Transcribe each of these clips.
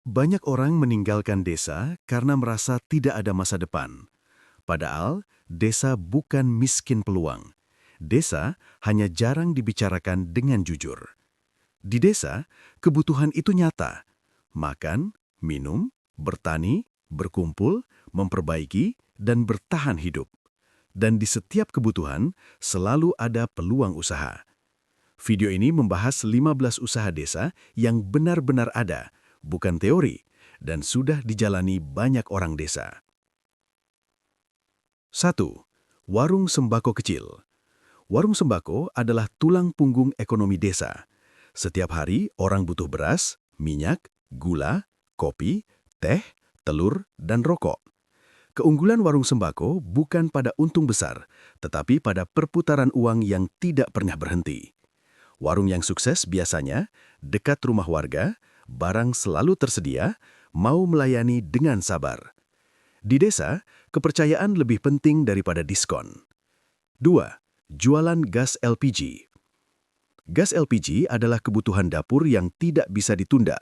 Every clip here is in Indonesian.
Banyak orang meninggalkan desa karena merasa tidak ada masa depan. Padahal, desa bukan miskin peluang. Desa hanya jarang dibicarakan dengan jujur. Di desa, kebutuhan itu nyata. Makan, minum, bertani, berkumpul, memperbaiki, dan bertahan hidup. Dan di setiap kebutuhan, selalu ada peluang usaha. Video ini membahas 15 usaha desa yang benar-benar ada, bukan teori, dan sudah dijalani banyak orang desa. 1. Warung sembako kecil. Warung sembako adalah tulang punggung ekonomi desa. Setiap hari orang butuh beras, minyak, gula, kopi, teh, telur, dan rokok. Keunggulan warung sembako bukan pada untung besar, tetapi pada perputaran uang yang tidak pernah berhenti. Warung yang sukses biasanya dekat rumah warga, barang selalu tersedia, mau melayani dengan sabar. Di desa, kepercayaan lebih penting daripada diskon. 2. Jualan gas LPG. Gas LPG adalah kebutuhan dapur yang tidak bisa ditunda.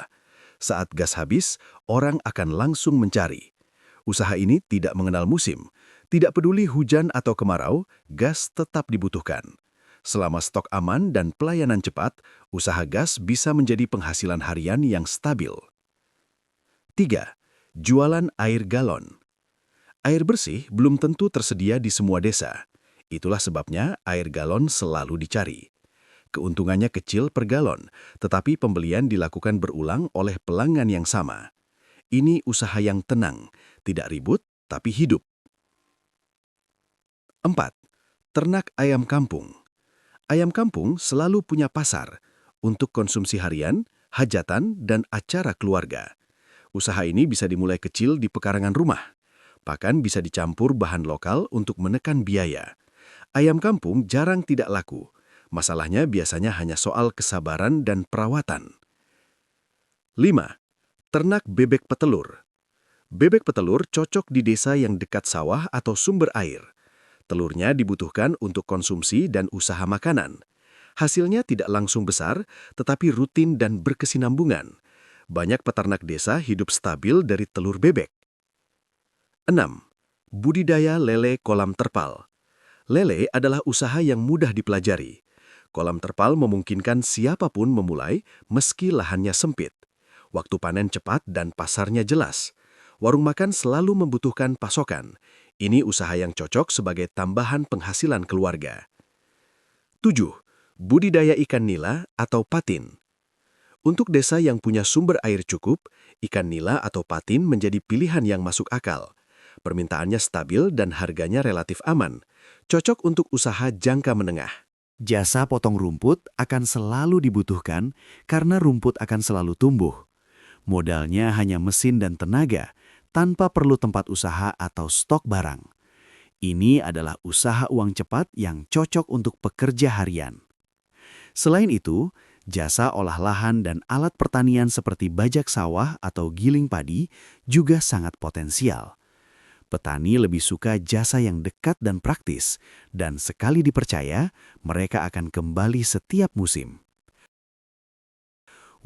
Saat gas habis, orang akan langsung mencari. Usaha ini tidak mengenal musim. Tidak peduli hujan atau kemarau, gas tetap dibutuhkan. Selama stok aman dan pelayanan cepat, usaha gas bisa menjadi penghasilan harian yang stabil. 3. Jualan air galon. Air bersih belum tentu tersedia di semua desa. Itulah sebabnya air galon selalu dicari. Keuntungannya kecil per galon, tetapi pembelian dilakukan berulang oleh pelanggan yang sama. Ini usaha yang tenang, tidak ribut, tapi hidup. 4. Ternak ayam kampung. Ayam kampung selalu punya pasar untuk konsumsi harian, hajatan, dan acara keluarga. Usaha ini bisa dimulai kecil di pekarangan rumah. Bahkan bisa dicampur bahan lokal untuk menekan biaya. Ayam kampung jarang tidak laku. Masalahnya biasanya hanya soal kesabaran dan perawatan. 5. Ternak bebek petelur. Bebek petelur cocok di desa yang dekat sawah atau sumber air. Telurnya dibutuhkan untuk konsumsi dan usaha makanan. Hasilnya tidak langsung besar, tetapi rutin dan berkesinambungan. Banyak peternak desa hidup stabil dari telur bebek. 6. Budidaya lele kolam terpal. Lele adalah usaha yang mudah dipelajari. Kolam terpal memungkinkan siapapun memulai meski lahannya sempit. Waktu panen cepat dan pasarnya jelas. Warung makan selalu membutuhkan pasokan. Ini usaha yang cocok sebagai tambahan penghasilan keluarga. 7. Budidaya ikan nila atau patin. Untuk desa yang punya sumber air cukup, ikan nila atau patin menjadi pilihan yang masuk akal. Permintaannya stabil dan harganya relatif aman. Cocok untuk usaha jangka menengah. Jasa potong rumput akan selalu dibutuhkan karena rumput akan selalu tumbuh. Modalnya hanya mesin dan tenaga, tanpa perlu tempat usaha atau stok barang. Ini adalah usaha uang cepat yang cocok untuk pekerja harian. Selain itu, jasa olah lahan dan alat pertanian seperti bajak sawah atau giling padi juga sangat potensial. Petani lebih suka jasa yang dekat dan praktis, dan sekali dipercaya, mereka akan kembali setiap musim.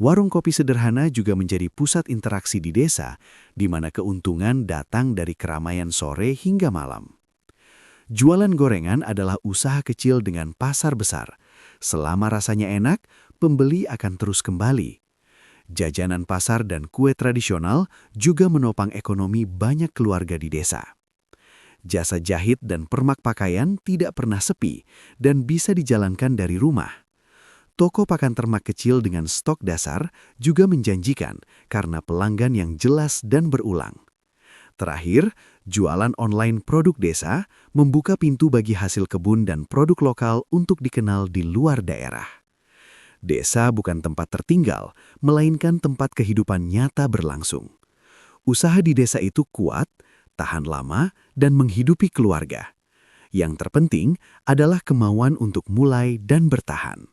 Warung kopi sederhana juga menjadi pusat interaksi di desa, di mana keuntungan datang dari keramaian sore hingga malam. Jualan gorengan adalah usaha kecil dengan pasar besar. Selama rasanya enak, pembeli akan terus kembali. Jajanan pasar dan kue tradisional juga menopang ekonomi banyak keluarga di desa. Jasa jahit dan permak pakaian tidak pernah sepi dan bisa dijalankan dari rumah. Toko pakan ternak kecil dengan stok dasar juga menjanjikan karena pelanggan yang jelas dan berulang. Terakhir, jualan online produk desa membuka pintu bagi hasil kebun dan produk lokal untuk dikenal di luar daerah. Desa bukan tempat tertinggal, melainkan tempat kehidupan nyata berlangsung. Usaha di desa itu kuat, tahan lama, dan menghidupi keluarga. Yang terpenting adalah kemauan untuk mulai dan bertahan.